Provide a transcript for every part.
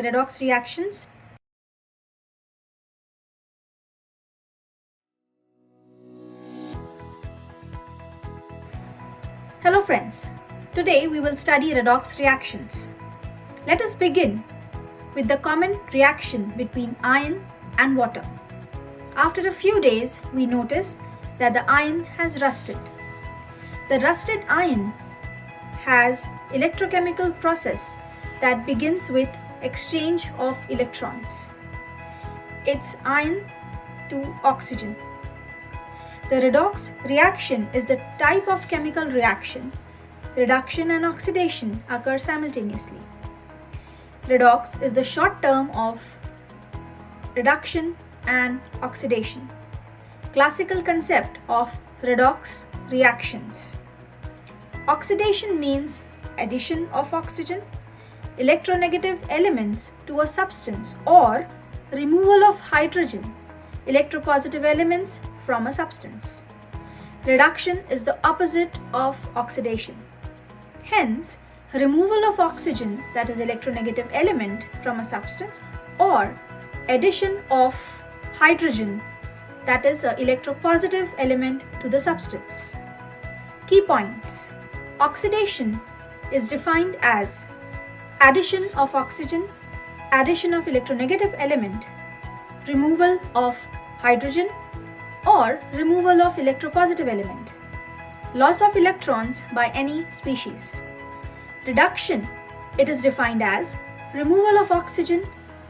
redox reactions. Hello friends, today we will study redox reactions. Let us begin with the common reaction between iron and water. After a few days, we notice that the iron has rusted. The rusted iron has electrochemical process that begins with exchange of electrons. It's iron to oxygen. The redox reaction is the type of chemical reaction. Reduction and oxidation occur simultaneously. Redox is the short term of reduction and oxidation. Classical concept of redox reactions. Oxidation means addition of oxygen, electronegative elements to a substance, or removal of hydrogen, electropositive elements from a substance. Reduction is the opposite of oxidation. Hence, removal of oxygen, that is electronegative element, from a substance, or addition of hydrogen, that is an electropositive element, to the substance. Key points. Oxidation is defined as addition of oxygen, addition of electronegative element, removal of hydrogen, or removal of electropositive element, loss of electrons by any species. Reduction, it is defined as removal of oxygen,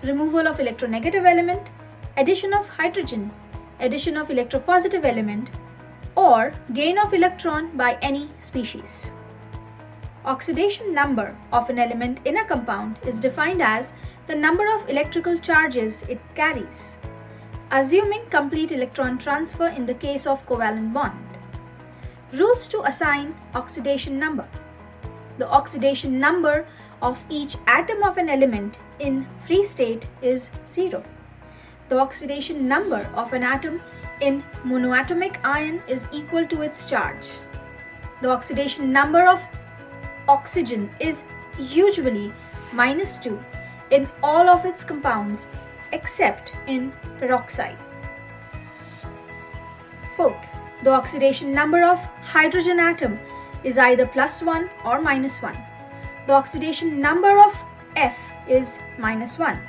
removal of electronegative element, addition of hydrogen, addition of electropositive element, or gain of electron by any species. Oxidation number of an element in a compound is defined as the number of electrical charges it carries, assuming complete electron transfer in the case of covalent bond. Rules to assign oxidation number. The oxidation number of each atom of an element in free state is 0. The oxidation number of an atom in monoatomic ion is equal to its charge. The oxidation number of oxygen is usually -2 in all of its compounds except in peroxide. Fourth, the oxidation number of hydrogen atom is either +1 or -1. The oxidation number of F is -1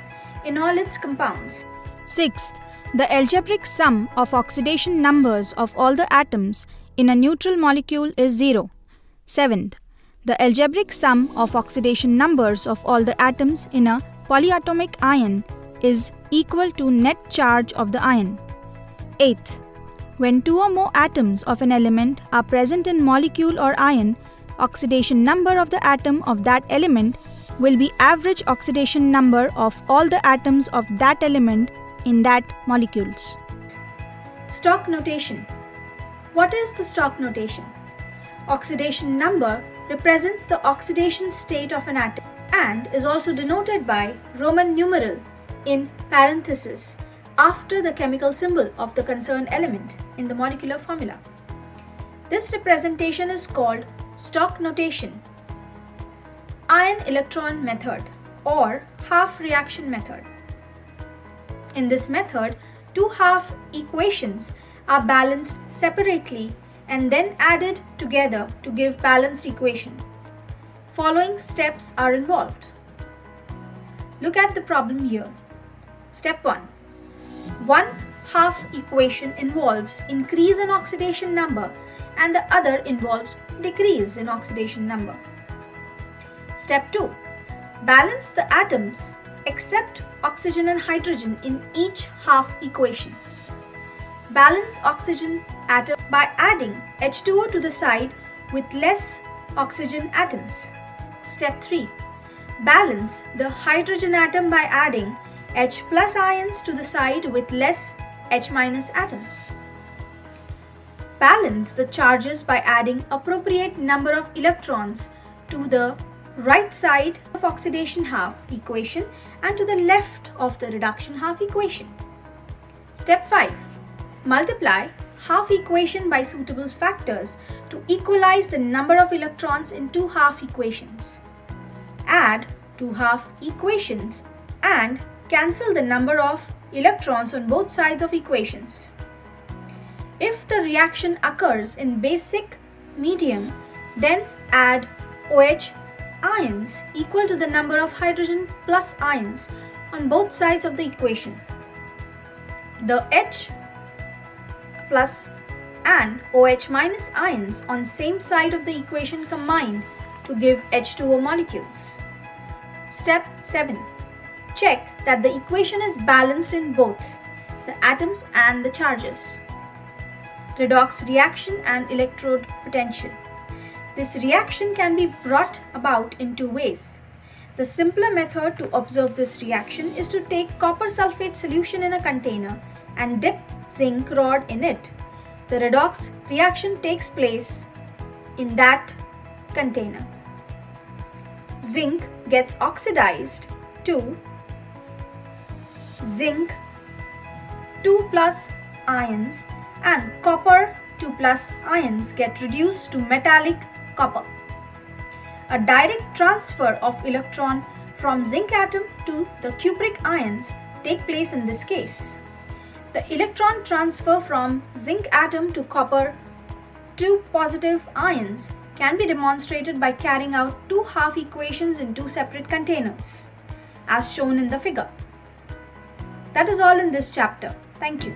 in all its compounds. Sixth, the algebraic sum of oxidation numbers of all the atoms in a neutral molecule is 0. Seventh, the algebraic sum of oxidation numbers of all the atoms in a polyatomic ion is equal to net charge of the ion. Eighth, when 2 or more atoms of an element are present in molecule or ion, oxidation number of the atom of that element will be average oxidation number of all the atoms of that element in that molecules. Stock notation. What is the stock notation? Oxidation number represents the oxidation state of an atom and is also denoted by Roman numeral in parenthesis after the chemical symbol of the concerned element in the molecular formula. This representation is called stock notation. Ion electron method or half reaction method. In this method, 2 half equations are balanced separately and then added together to give balanced equation. Following steps are involved. Look at the problem here. Step 1. One half equation involves increase in oxidation number and the other involves decrease in oxidation number. Step 2. Balance the atoms except oxygen and hydrogen in each half equation. Balance oxygen atom by adding H2O to the side with less oxygen atoms. Step 3. Balance the hydrogen atom by adding H plus ions to the side with less H minus atoms. Balance the charges by adding appropriate number of electrons to the right side of oxidation half equation and to the left of the reduction half equation. Step 5. Multiply half equation by suitable factors to equalize the number of electrons in 2 half equations. Add 2 half equations and cancel the number of electrons on both sides of equations. If the reaction occurs in basic medium, then add OH ions equal to the number of hydrogen plus ions on both sides of the equation. The H plus and OH minus ions on same side of the equation combine to give H2O molecules. Step 7. Check that the equation is balanced in both the atoms and the charges. Redox reaction and electrode potential. This reaction can be brought about in two ways. The simpler method to observe this reaction is to take copper sulfate solution in a container and dip zinc rod in it. The redox reaction takes place in that container. Zinc gets oxidized to zinc 2 plus ions and copper 2 plus ions get reduced to metallic copper. A direct transfer of electron from zinc atom to the cupric ions take place in this case. The electron transfer from zinc atom to copper 2 positive ions can be demonstrated by carrying out two half equations in two separate containers, as shown in the figure. That is all in this chapter. Thank you.